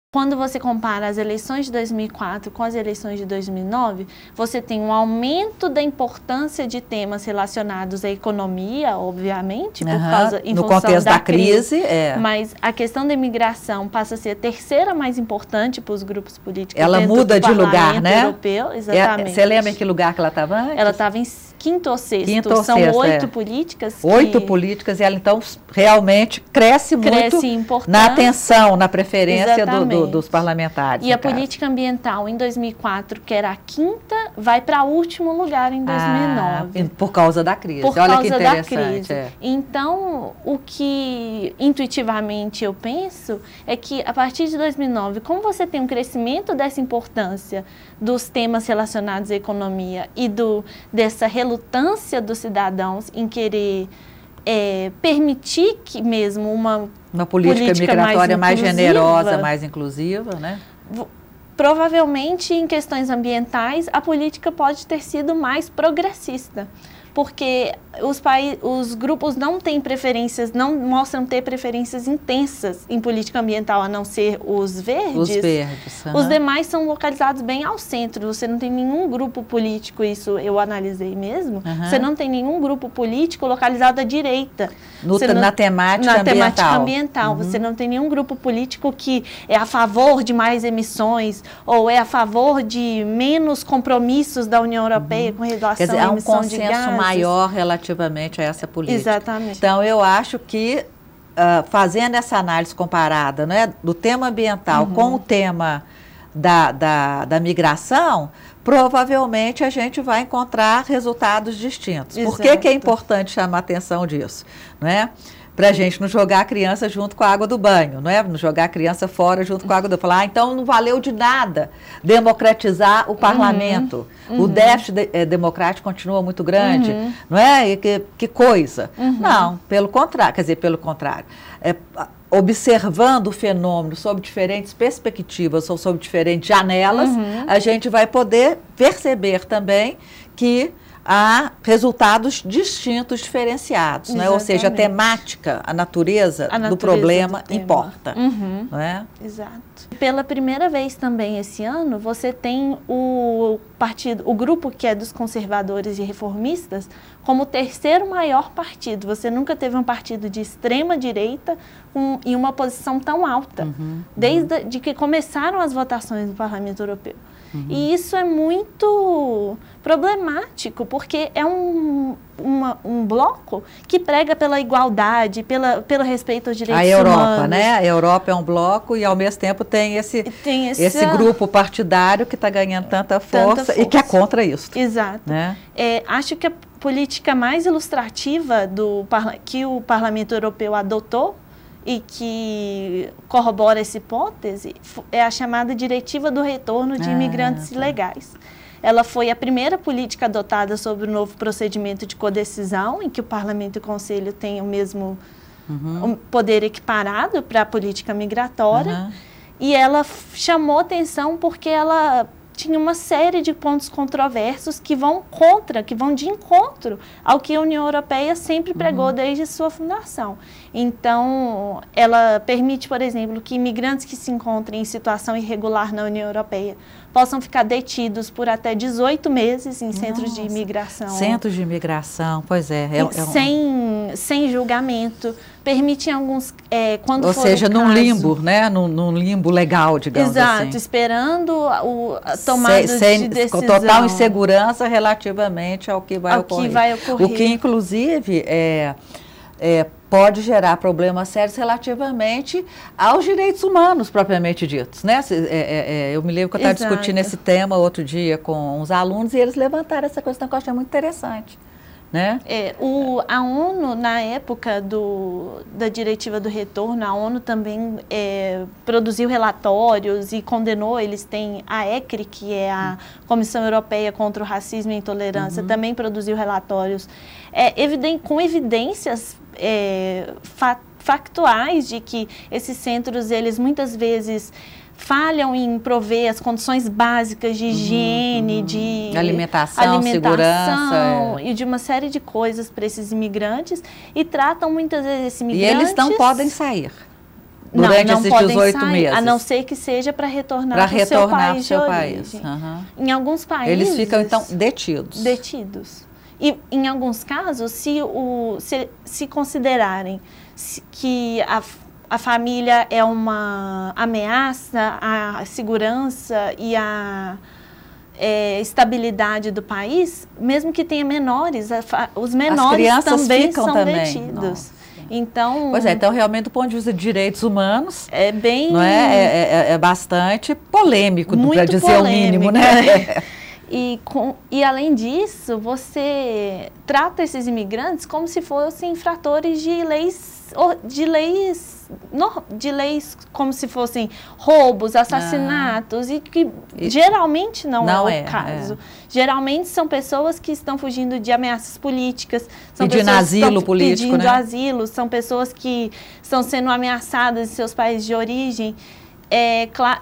Quando você compara as eleições de 2004 com as eleições de 2009, você tem um aumento da importância de temas relacionados à economia, obviamente, em no função contexto da crise. Mas a questão da imigração passa a ser a terceira mais importante para os grupos políticos. Ela muda de lugar, né? Europeu, exatamente. Você lembra em que lugar que ela estava antes? Ela estava em quinto ou sexto. Quinto ou São sexto, 8 políticas. 8 políticas, e ela então realmente cresce muito na atenção, na preferência dos parlamentares. E a política ambiental em 2004, que era a quinta, vai para o último lugar em 2009. Por causa da crise. Por Olha causa que da interessante. crise. Então, o que intuitivamente eu penso é que a partir de 2009, como você tem um crescimento dessa importância dos temas relacionados à economia e dessa relutância dos cidadãos em querer permitir que mesmo uma política migratória mais generosa, mais inclusiva, né? Provavelmente, em questões ambientais, a política pode ter sido mais progressista, porque os grupos não têm preferências, não mostram ter preferências intensas em política ambiental, a não ser os verdes. Os verdes. Os demais são localizados bem ao centro. Você não tem nenhum grupo político, isso eu analisei mesmo, você não tem nenhum grupo político localizado à direita. Na temática ambiental. Você não tem nenhum grupo político que é a favor de mais emissões ou é a favor de menos compromissos da União Europeia com relação à emissão de gases. Há um consenso maior relativamente a essa política. Exatamente. Então, eu acho que, fazendo essa análise comparada, né, do tema ambiental com o tema da migração, provavelmente a gente vai encontrar resultados distintos. Exato. Por que é importante chamar a atenção disso? Não é? Para a gente não jogar a criança junto com a água do banho, não é? Não jogar a criança fora junto com a água do banho. Falar, então não valeu de nada democratizar o parlamento. O déficit democrático continua muito grande, não é? E que coisa. Não, pelo contrário, quer dizer, pelo contrário. Observando o fenômeno sob diferentes perspectivas ou sob diferentes janelas, a gente vai poder perceber também que há resultados distintos, diferenciados, né? Ou seja, a temática, a natureza do problema importa. Não é? Exato. Pela primeira vez também esse ano, você tem o grupo que é dos conservadores e reformistas como o terceiro maior partido. Você nunca teve um partido de extrema direita em uma posição tão alta, desde que começaram as votações no Parlamento Europeu. E isso é muito problemático, porque é um bloco que prega pela igualdade, pelo respeito aos direitos humanos. A Europa, né? A Europa é um bloco e, ao mesmo tempo, tem esse grupo partidário que está ganhando tanta força e que é contra isso. Exato. Né? Acho que a política mais ilustrativa que o Parlamento Europeu adotou e que corrobora essa hipótese é a chamada Diretiva do Retorno de Imigrantes Ilegais. Ela foi a primeira política adotada sobre o novo procedimento de codecisão, em que o Parlamento e o Conselho têm o mesmo poder equiparado para a política migratória. E ela chamou atenção porque ela tinha uma série de pontos controversos que vão de encontro ao que a União Europeia sempre pregou desde sua fundação. Então, ela permite, por exemplo, que imigrantes que se encontrem em situação irregular na União Europeia possam ficar detidos por até 18 meses em centros de imigração. Centros de imigração, pois é. Sem julgamento. Permite alguns, ou seja, num limbo, né? Num limbo legal, digamos assim. Exato, esperando a tomada de decisão. Com total insegurança relativamente ao que vai ocorrer. O que, inclusive, pode gerar problemas sérios relativamente aos direitos humanos propriamente ditos, né? Eu me lembro que eu estava discutindo esse tema outro dia com uns alunos e eles levantaram essa questão que eu achei muito interessante. Né? A ONU, na época da Diretiva do Retorno, a ONU também produziu relatórios e condenou. Eles têm a ECRI, que é a Comissão Europeia contra o Racismo e a Intolerância, também produziu relatórios com evidências factuais de que esses centros, eles muitas vezes falham em prover as condições básicas de higiene, de alimentação, segurança e de uma série de coisas para esses imigrantes, e tratam muitas vezes esses imigrantes... E eles não podem sair. durante não esses podem 18 sair, meses? A não ser que seja para retornar para o seu país de origem. Em alguns países... Eles ficam, então, detidos. Detidos. E, em alguns casos, se considerarem que a família é uma ameaça à segurança e à estabilidade do país, mesmo que tenha menores, os menores também são detidos. Nossa. Então, pois é, então realmente do ponto de vista de direitos humanos, é bem... não é bastante polêmico, para dizer polêmico, o mínimo, né? E além disso, você trata esses imigrantes como se fossem infratores de leis como se fossem roubos, assassinatos, e que geralmente não é o caso. Geralmente são pessoas que estão fugindo de ameaças políticas, são pedindo asilo político, pedindo asilo, são pessoas que estão sendo ameaçadas em seus países de origem.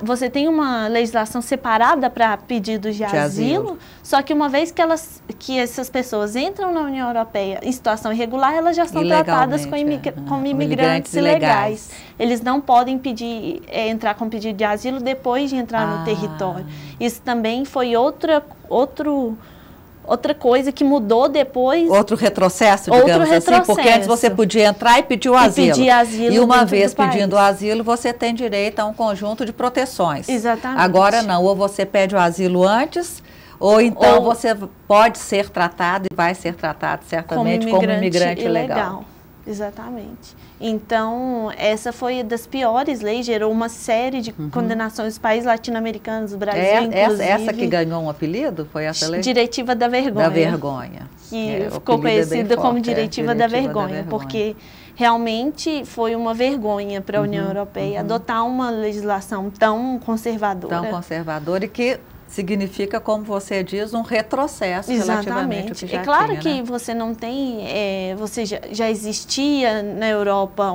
Você tem uma legislação separada para pedidos de asilo, só que uma vez que essas pessoas entram na União Europeia em situação irregular, elas já são tratadas como imigrantes ilegais. Eles não podem entrar com pedido de asilo depois de entrar no território. Isso também foi outra coisa que mudou depois. Outro retrocesso, digamos assim, porque antes você podia entrar e pedir o asilo. E uma vez pedindo o asilo, você tem direito a um conjunto de proteções. Exatamente. Agora não, ou você pede o asilo antes, ou então você pode ser tratado e vai ser tratado certamente como imigrante ilegal. Exatamente. Então, essa foi das piores leis, gerou uma série de condenações dos países latino-americanos, do Brasil, inclusive. Essa que ganhou um apelido? Foi essa lei? Diretiva da Vergonha. Da Vergonha. Que ficou conhecida como Diretiva da Vergonha, porque realmente foi uma vergonha para a União Europeia adotar uma legislação tão conservadora. Tão conservadora e que significa, como você diz, um retrocesso relativamente ao que já tinha. É claro que você não tem, você já existia na Europa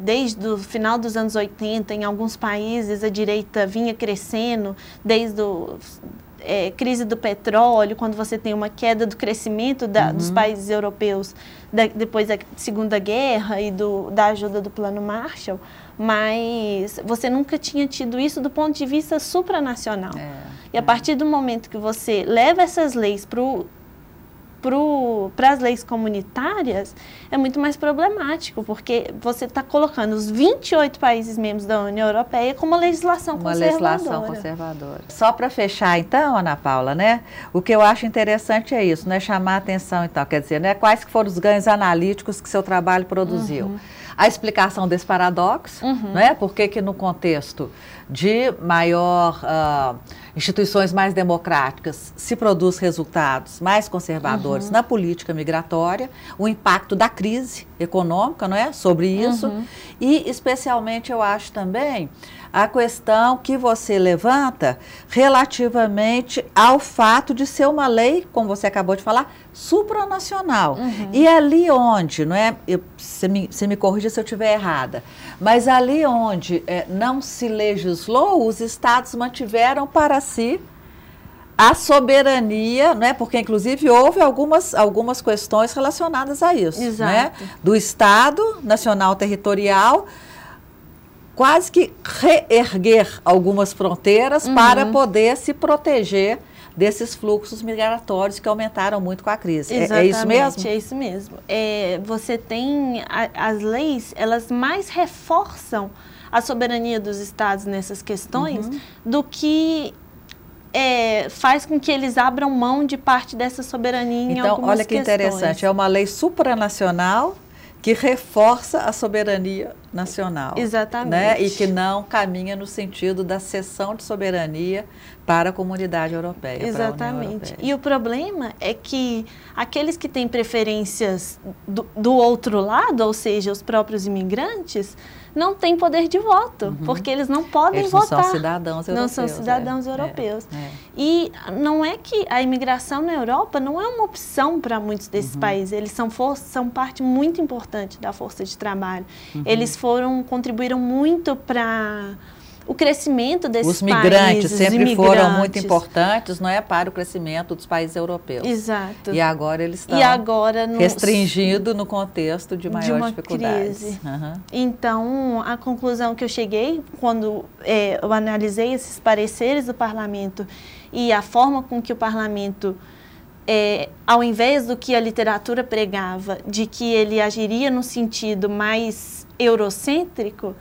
desde o final dos anos 80, em alguns países a direita vinha crescendo, desde crise do petróleo, quando você tem uma queda do crescimento dos países europeus depois da Segunda Guerra e da ajuda do Plano Marshall, mas você nunca tinha tido isso do ponto de vista supranacional. E a partir do momento que você leva essas leis para as leis comunitárias, é muito mais problemático, porque você está colocando os 28 países membros da União Europeia com uma legislação conservadora. Só para fechar, então, Ana Paula, né? O que eu acho interessante é isso, né? Chamar a atenção, então, quer dizer, né? Quais que foram os ganhos analíticos que seu trabalho produziu? A explicação desse paradoxo, né? Por que no contexto de instituições mais democráticas se produz resultados mais conservadores na política migratória, o impacto da crise econômica, não é, sobre isso, e especialmente eu acho também a questão que você levanta relativamente ao fato de ser uma lei, como você acabou de falar, supranacional. E ali onde, não é, você me corrija se eu estiver errada, mas ali onde não se legislou, os estados mantiveram para si a soberania, não é? Porque inclusive houve algumas questões relacionadas a isso, né? Do Estado Nacional Territorial quase que reerguer algumas fronteiras para poder se proteger desses fluxos migratórios que aumentaram muito com a crise. É isso mesmo? É isso mesmo. Você tem as leis, elas mais reforçam a soberania dos estados nessas questões do que faz com que eles abram mão de parte dessa soberania em algumas questões. Então, olha que interessante, é uma lei supranacional que reforça a soberania nacional. Exatamente. Né? E que não caminha no sentido da cessão de soberania para a comunidade europeia. Exatamente. E o problema é que aqueles que têm preferências do outro lado, ou seja, os próprios imigrantes, não têm poder de voto, porque eles não podem votar. Não são cidadãos europeus. Não são cidadãos europeus. E não é que a imigração na Europa não é uma opção para muitos desses países. Eles são parte muito importante da força de trabalho. Eles contribuíram muito para o crescimento desses os migrantes países. sempre foram muito importantes, não é, para o crescimento dos países europeus. Exato. E agora eles estão restringindo no contexto de maior dificuldade. Crise. Então, a conclusão que eu cheguei quando eu analisei esses pareceres do parlamento e a forma com que o parlamento, ao invés do que a literatura pregava, de que ele agiria no sentido mais eurocêntrico,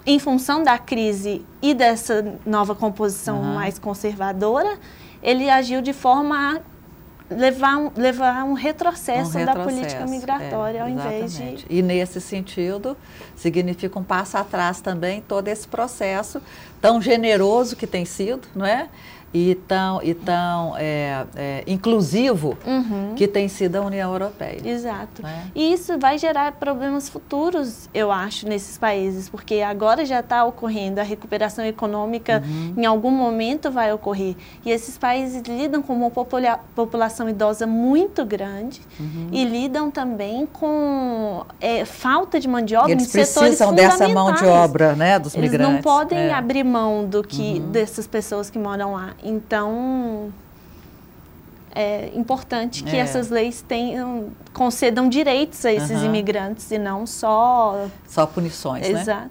em função da crise e dessa nova composição mais conservadora, ele agiu de forma a levar um retrocesso da política migratória, ao invés de... E nesse sentido, significa um passo atrás também todo esse processo tão generoso que tem sido, não é? E tão inclusivo que tem sido a União Europeia. Exato. E isso vai gerar problemas futuros, eu acho, nesses países, porque agora já está ocorrendo, a recuperação econômica em algum momento vai ocorrer. E esses países lidam com uma população idosa muito grande e lidam também com falta de mão de obra em setores fundamentais. Eles precisam dessa mão de obra, né, dos migrantes. Eles não podem abrir mão dessas pessoas que moram lá. Então, é importante que essas leis concedam direitos a esses imigrantes e não só punições, né? Exato.